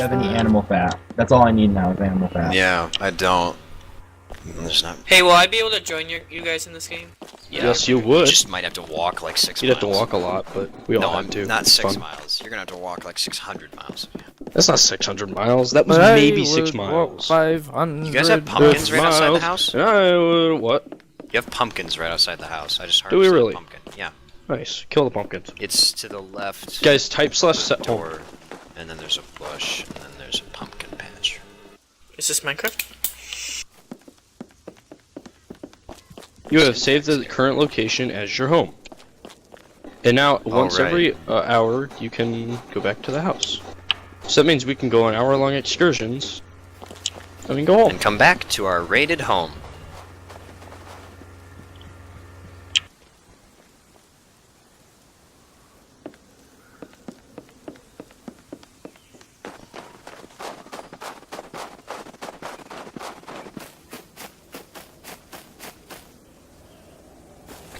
you have any animal fat. That's all I need now is animal fat. Yeah, I don't. There's not. Hey, will I be able to join you guys in this game? Yeah, Yes, you would. You just might have to walk like 6 You'd miles. have to walk a lot, but we all No, have to. not It's 6 fun. miles. You're gonna have to walk like 600 miles. That's not 600 miles. That was But maybe I 6 would miles. walk 500 You guys have pumpkins right outside the house? What? You have pumpkins right outside the house. I just Do we harvested really? a pumpkin. Yeah. Nice. Kill the pumpkins. It's to the left. Guys, type of slash the set home. door, and then there's a bush, and then there's a pumpkin patch. Is this Minecraft? You have saved the current location as your home. And now, once right. every hour, you can go back to the house. So that means we can go on hour-long excursions, and we can go home. And come back to our raided home.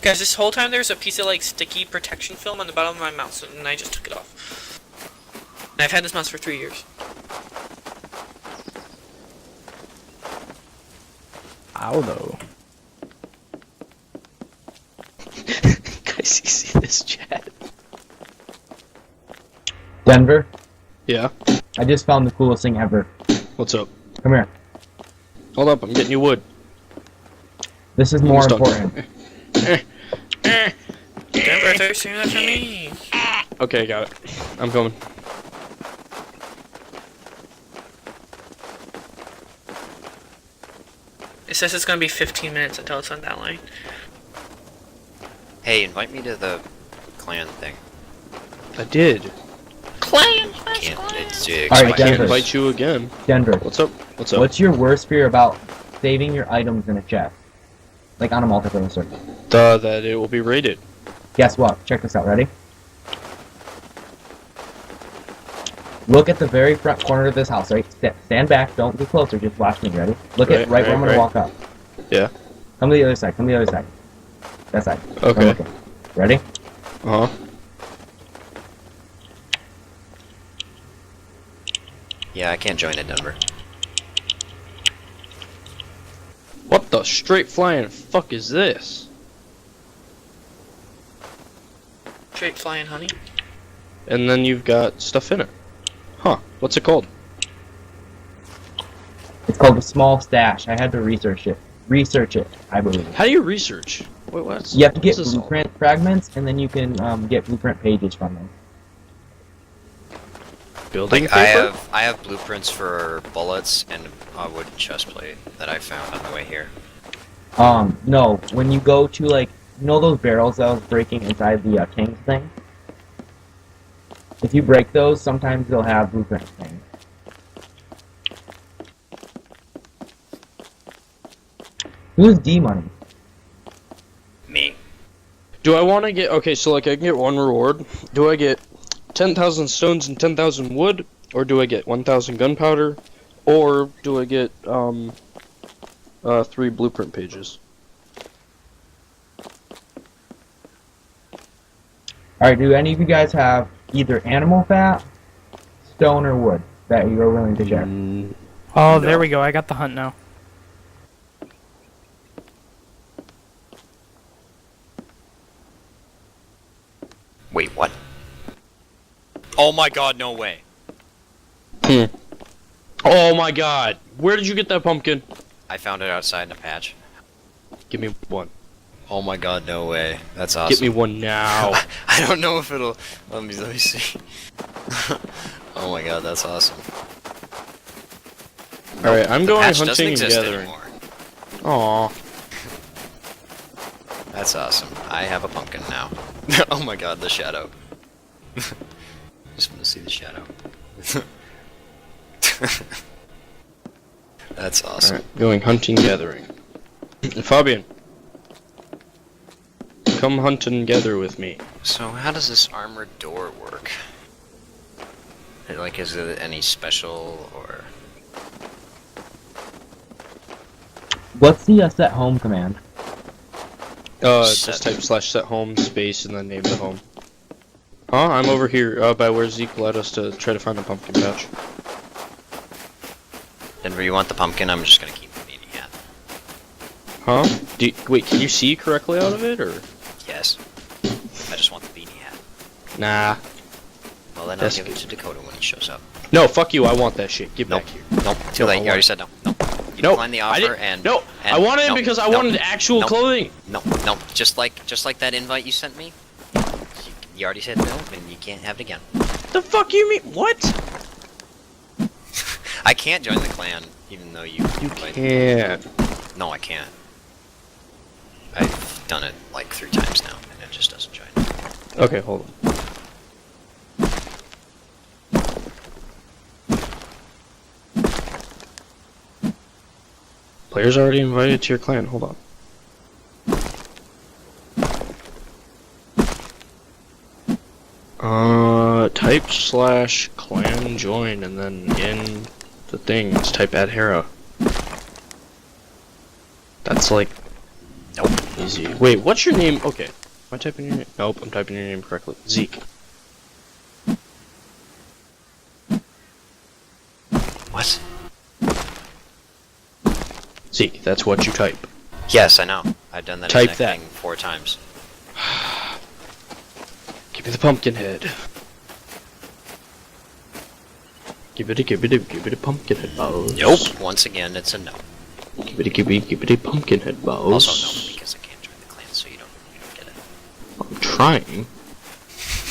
Guys, this whole time there's a piece of like sticky protection film on the bottom of my mouse, and I just took it off. And I've had this mouse for 3 years. Ow, though. Guys, you see this chat? Denver, Yeah? I just found the coolest thing ever. What's up? Come here. Hold up, I'm getting you wood. This is more Almost done. important. Denver, I thought you were saying that for me. Okay, got it. I'm coming. It says it's gonna be 15 minutes until it's on that line. Hey, invite me to the clan thing. I did. Clan! Can't. It's Alright, I can't Denver. invite you again. Denver, What's up? What's up? what's your worst fear about saving your items in a chest? Like on a multiplayer server. That it will be raided. Guess what? Check this out. Ready? Look at the very front corner of this house, right? Stand back. Don't get closer. Just watch me. Ready? Look at right where I'm gonna walk up. Yeah. Come to the other side. Come to the other side. That side. Okay. I'm looking. Ready? Uh-huh. Yeah, I can't join it, Denver. What the straight flying fuck is this? Straight flying honey. And then you've got stuff in it. Huh. What's it called? It's called a small stash. I had to research it. I believe. How do you research? Wait, what's You have to get what's this all? blueprint fragments, and then you can get blueprint pages from them. Building Like paper? I have blueprints for bullets and a wooden chest plate that I found on the way here. No. When you go to like, you know those barrels that I was breaking inside the King's thing? If you break those, sometimes they'll have blueprint things. Who's D-Money? Me. Do I want to get... Okay, so like I can get one reward. Do I get 10,000 stones and 10,000 wood? Or do I get 1,000 gunpowder? Or do I get 3 blueprint pages? Alright, do any of you guys have either animal fat, stone, or wood that you are willing to share? Oh, No. there we go. I got the hunt now. Wait, what? Oh my god, no way. Oh my god! Where did you get that pumpkin? I found it outside in a patch. Give me one. Oh my god, no way. That's awesome. Get me one now. I don't know if it'll... Let me see. Oh my god, that's awesome. Alright, I'm The going patch doesn't hunting and exist gathering. anymore. Aw. That's awesome. I have a pumpkin now. Oh my god, the shadow. Just want to see the shadow. That's awesome. Alright, going hunting gathering. Fabian. Come hunt and gather with me. So how does this armored door work? Like, is it any special, or... What's the set home command? Just type slash set home space and then name the home. Huh? I'm over here, by where Zeke led us to try to find a pumpkin patch. Denver, you want the pumpkin? I'm just gonna keep the beanie hat. Huh? Wait, can you see correctly out of it, or? Yes. I just want the beanie hat. Nah. Well, then That's I'll give it to Dakota when he shows up. No, fuck you. I want that shit. Get Nope. back here. Nope. Too No, late. I You already said no. No. You Nope. declined the offer and... No, and I wanted it nope, because I nope, wanted actual nope, clothing. No, no. Just like that invite you sent me. You already said no, and you can't have it again. The fuck you mean? What? I can't join the clan, even though you... You invited me. can't. No, I can't. I've done it like 3 times now, and it just doesn't join. Okay, hold on. Players already invited to your clan. Hold on. Type /clan join and then in the things type add hero. That's like Nope. easy. Wait, what's your name? Okay. Am I typing your name? Nope, I'm typing your name correctly. Zeke. What? Zeke, that's what you type. Yes, I know. I've done that Type exact that. thing 4 times. Give me the pumpkin head. Give it a pumpkin head, boss. Nope. Once again, it's a no. Give it a pumpkin head, boss. Also no, because I can't join the clan, so you don't get it. I'm trying.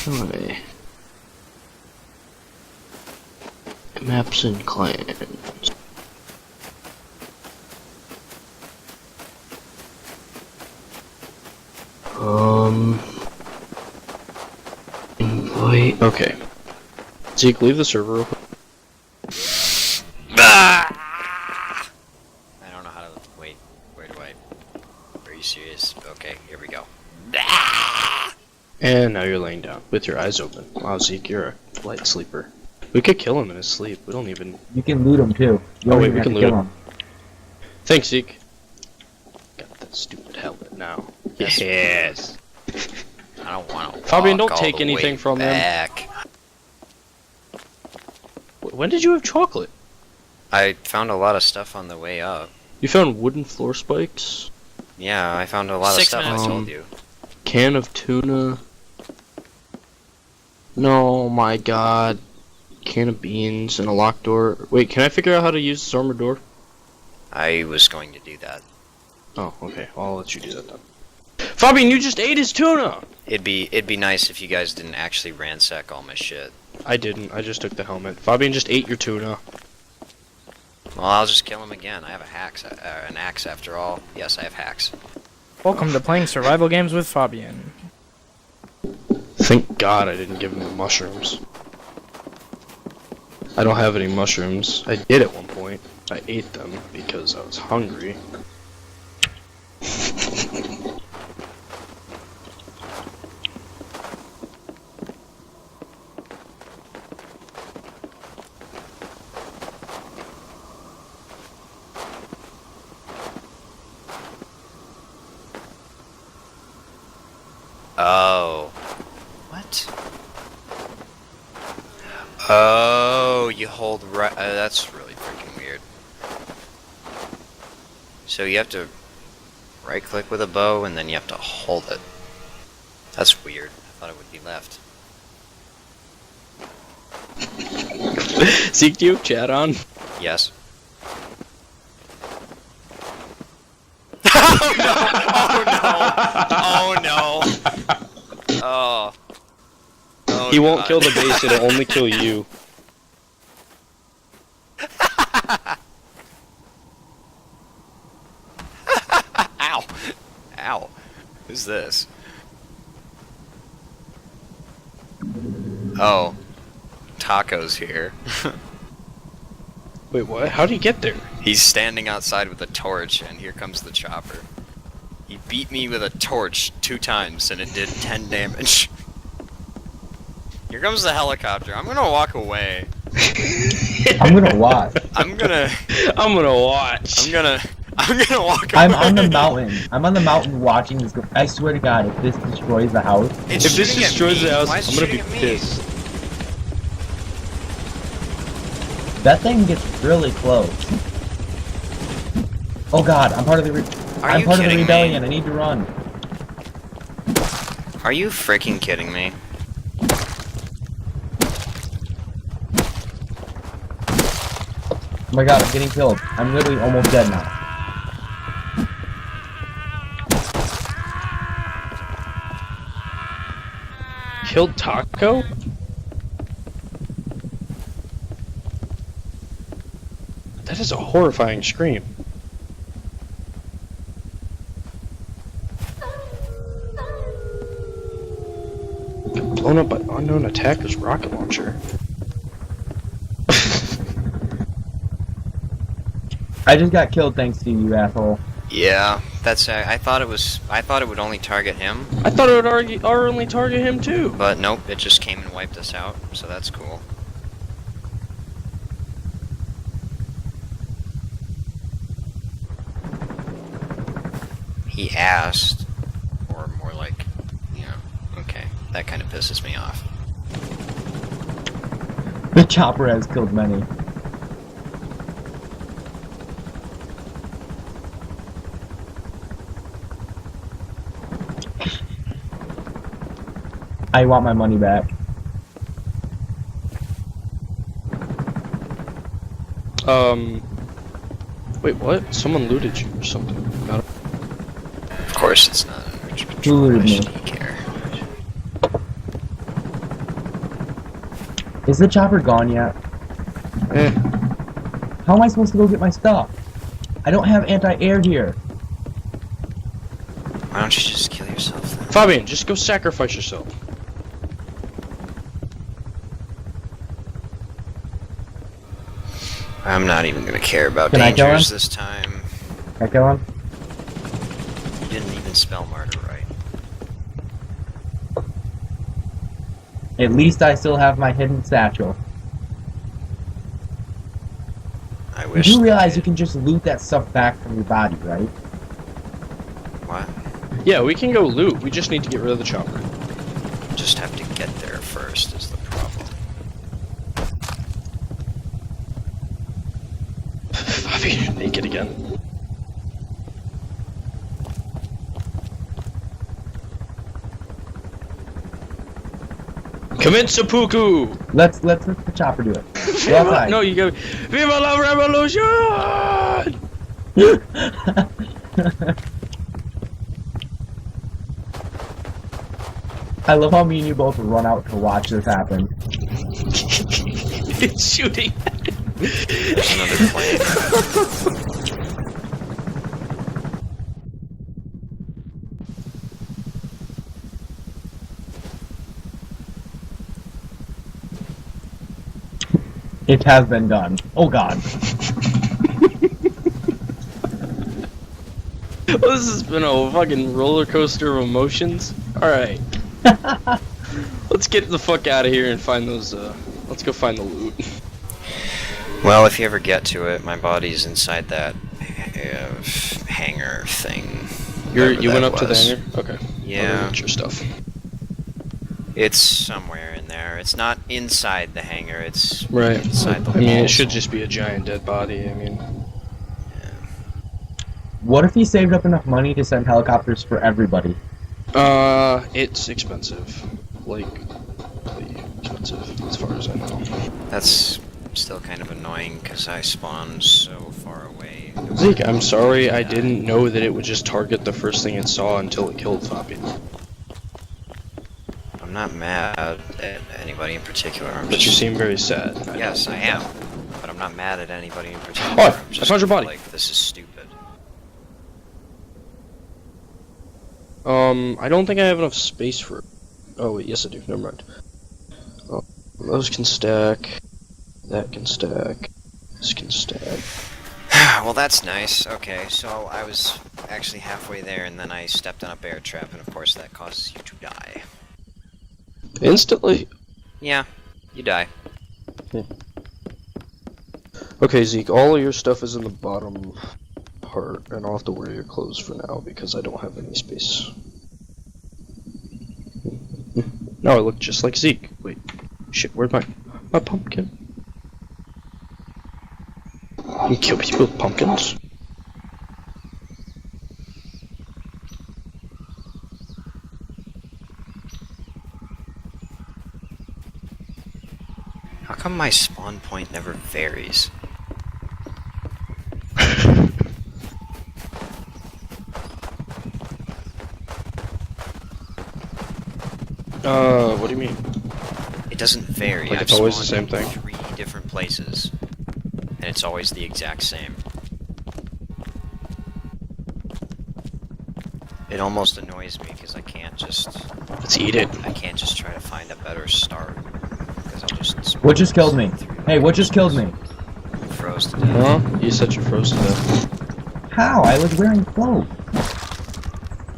Hi. Maps and clans. Invite. Okay. Zeke, leave the server real quick. I don't know how to... Wait, where do I... Are you serious? Okay, here we go. And now you're laying down with your eyes open. Wow, Zeke, you're a light sleeper. We could kill him in his sleep. We don't even. You can loot him too. You Oh, don't wait, even we have can to loot kill him. Thanks, Zeke. Got that stupid helmet now. Yes. I don't want to Fabian, don't take anything from them. back. When did you have chocolate? I found a lot of stuff on the way up. You found wooden floor spikes, Yeah, I found a lot of 6 stuff, minutes. I told you. can of tuna. No, my god. Can of beans and a locked door. Wait, can I figure out how to use this armored door? I was going to do that. Oh, okay. I'll let you do that then. Fabian, you just ate his tuna! It'd be nice if you guys didn't actually ransack all my shit. I didn't. I just took the helmet. Fabian just ate your tuna. Well, I'll just kill him again. I have an axe after all. Yes, I have hacks. Welcome to playing survival games with Fabian. Thank God I didn't give him the mushrooms. I don't have any mushrooms. I did at one point. I ate them because I was hungry. Oh. What? Oh, you hold right. That's really freaking weird. So you have to right click with a bow and then you have to hold it. That's weird. I thought it would be left. Zeke, do you have chat on? Yes. Oh no! Oh. Oh, He won't God. kill the base, it'll only kill you. Ow! Ow! Who's this? Oh. Taco's here. Wait, what? How did he get there? He's standing outside with a torch, and here comes the chopper. He beat me with a torch 2 times, and it did 10 damage. Here comes the helicopter. I'm gonna walk away. I'm gonna watch. I'm gonna watch. walk away. I'm on the mountain. I'm on the mountain watching this go. I swear to God, if this destroys the house, It's If this shooting at destroys me. the house, Why is it I'm gonna be shooting at me? pissed. that thing gets really close. Oh god, I'm part of the Are I'm you part of the kidding rebellion. me? I need to run. Are you freaking kidding me? Oh my god, I'm getting killed. I'm literally almost dead now. Killed Taco? That is a horrifying scream. Blown up by unknown attacker's rocket launcher. I just got killed thanks to you, asshole. Yeah, that's. I thought it was. I thought it would only target him, I thought it would only target him too. but nope. It just came and wiped us out. So that's cool. He asked, or more like, you know, okay, that kind of pisses me off. The chopper has killed many. I want my money back. Wait, what? Someone looted you or something. Got it. Of course, it's not an urgent Who patrol. looted Why me? should he care? Is the chopper gone yet? Eh. How am I supposed to go get my stuff? I don't have anti-air here. Why don't you just kill yourself then? Fabian, just go sacrifice yourself. I'm not even gonna care about Can I kill dangers him? this time. Can I kill him? You didn't even spell martyr right. At least I still have my hidden satchel. I You wish. do they realize you did. can just loot that stuff back from your body, right? What? Yeah, we can go loot. We just need to get rid of the chopper. Just have to get there first is the problem. Fabian, you're naked again. Commit seppuku! Let's let the chopper do it. Go outside. No, you go. Viva la revolution! I love how me and you both run out to watch this happen. It's shooting. There's another plane. It has been done. Oh god. This has been a fucking roller coaster of emotions. Alright. Let's get the fuck out of here and find those, let's go find the loot. Well, if you ever get to it, my body's inside that hangar thing. whatever You that went up to the was. hangar? Okay. Yeah. I'll get your stuff. It's somewhere in there. It's not inside the hangar. It's Right. inside the I mean, it walls. should just be a giant dead body. I mean, What if he saved up enough money to send helicopters for everybody? it's expensive. Like, really expensive, as far as I know. That's still kind of annoying because I spawned so far away. Zeke, I'm sorry I didn't know that it would just target the first thing it saw until it killed Fabian. I'm not mad at anybody in particular. I'm But just you seem very sad. yes, I am. But I'm not mad at anybody in particular. Oh, I'm I just found your body. Like this is stupid. I don't think I have enough space for it. Oh wait, yes I do. Never mind. Oh, those can stack. That can stack. This can stack. Well, that's nice. Okay, so I was actually halfway there, and then I stepped on a bear trap, and of course that causes you to die. Instantly. Yeah, you die. Okay, Zeke, all of your stuff is in the bottom part, and I'll have to wear your clothes for now because I don't have any space. No, I look just like Zeke. Wait, shit, where's my pumpkin? You kill people with pumpkins? How come my spawn point never varies? What do you mean? It doesn't vary. Like I've it's always the spawned same in thing? 3 different places, and it's always the exact same. It almost annoys me because I can't just eat it. I can't just try to find a better start because I'll just. What just killed me? Hey, what just killed me? Froze to death. Huh? You said you froze to death. How? I was wearing clothes.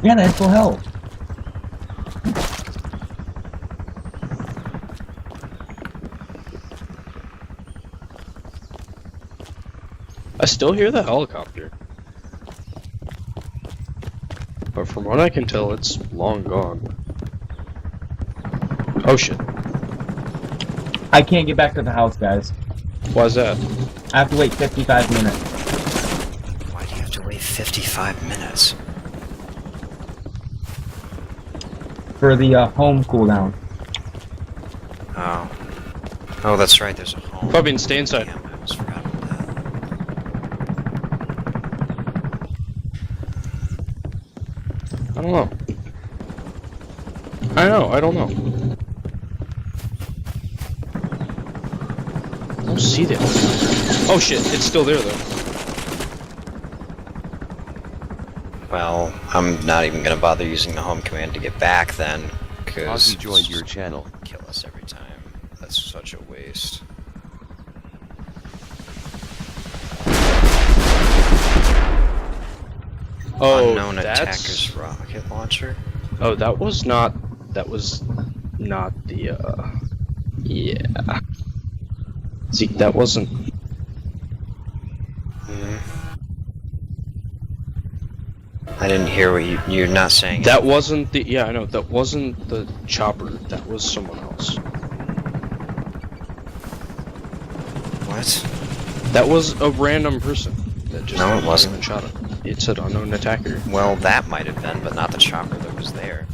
Yeah, that's full health. I still hear the helicopter. But from what I can tell, it's long gone. Oh shit. I can't get back to the house, guys. Why's that? I have to wait 55 minutes. Why do you have to wait 55 minutes? For the home cooldown. Oh. Oh, that's right, there's a home. Fabian, stay inside. Damn, I almost forgot about that. I don't know. I don't know. I don't see that. Oh shit, it's still there though. Well, I'm not even gonna bother using the home command to get back then, because Ozzy joined your channel. kill us every time. That's such a waste. Oh, Unknown that's... attacker's rocket launcher? Oh, that was not the, yeah. See, that wasn't... I didn't hear what you're not saying. That wasn't the, yeah, I know, that wasn't the chopper, that was someone else. What? That was a random person that just No, it wasn't. and shot him. It said unknown attacker. Well, that might have been, but not the chopper that was there.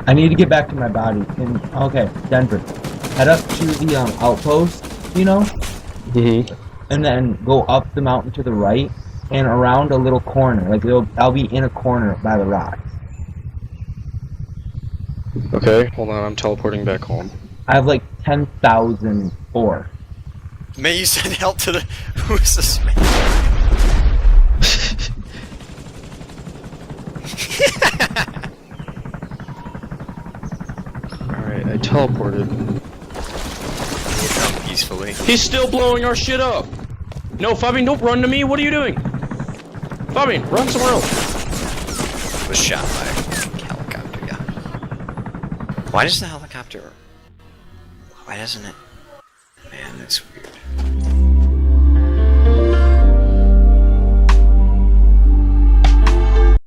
I need to get back to my body. Okay, Denver. Head up to the outpost, you know? Mm-hmm. And then go up the mountain to the right and around a little corner. Like, I'll be in a corner by the rocks. Okay, hold on, I'm teleporting back home. I have like 10,004. May you send help to the... Who's this man? Alright, I teleported. Come peacefully. He's still blowing our shit up! No, Fabian, don't run to me, what are you doing? Fabian, run somewhere else! Was shot by a helicopter, yeah. Why does the helicopter... Why doesn't it...